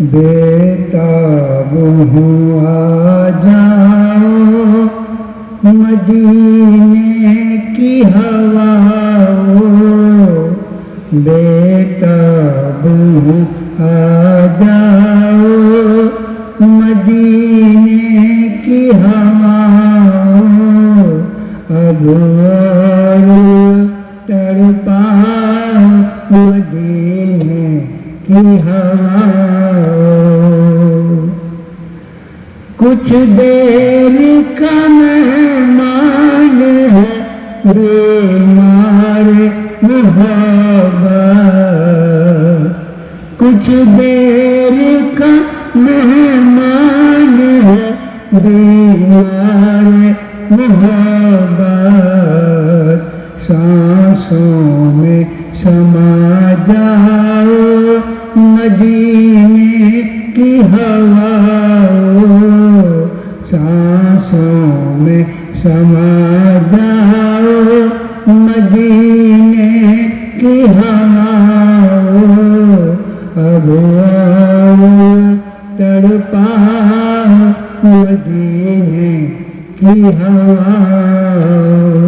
बेताब हूँ आ जाओ मदीने की हवाओं, बेताब हूँ आ जाओ मदीने की हवाओं, अब और तड़पाओ मदीने की हवाओं। कुछ देर का मेहमान है बीमार मोहब्बत, कुछ देर का मेहमान है बीमार मोहब्बत, सांसों में समा जाओ मदीने की हवाओं, सांसों में समा जाओ मदीने की हवाओं, अब आओ तड़पाओ मदीने की हवाओं।